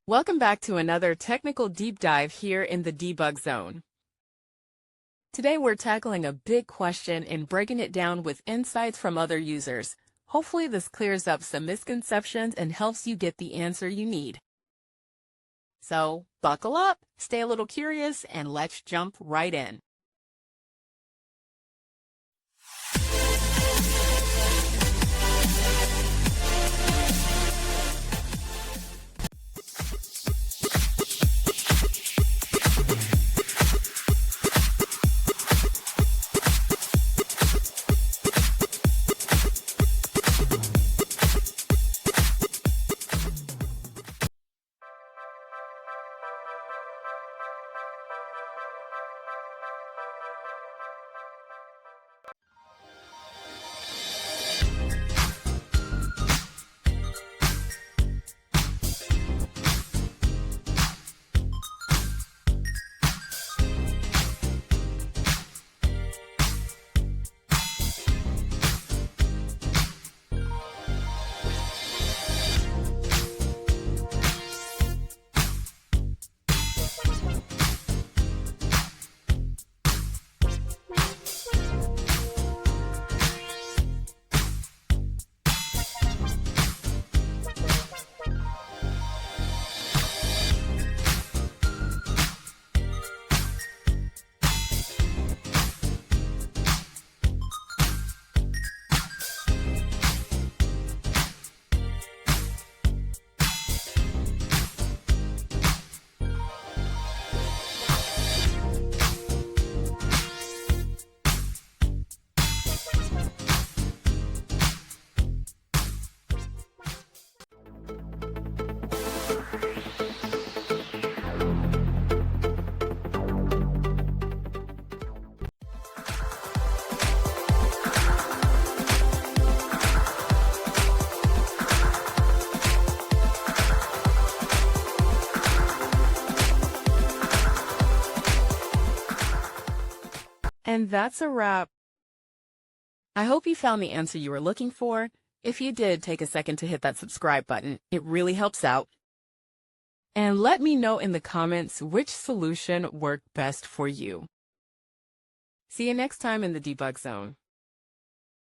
Welcome back to another technical deep dive here in the debug zone. Today we're tackling a big question and breaking it down with insights from other users. Hopefully this clears up some misconceptions and helps you get the answer you need. So, buckle up, stay a little curious, and let's jump right in. And that's a wrap. I hope you found the answer you were looking for. If you did, take a second to hit that subscribe button. It really helps out. And let me know in the comments which solution worked best for you. See you next time in the debug zone.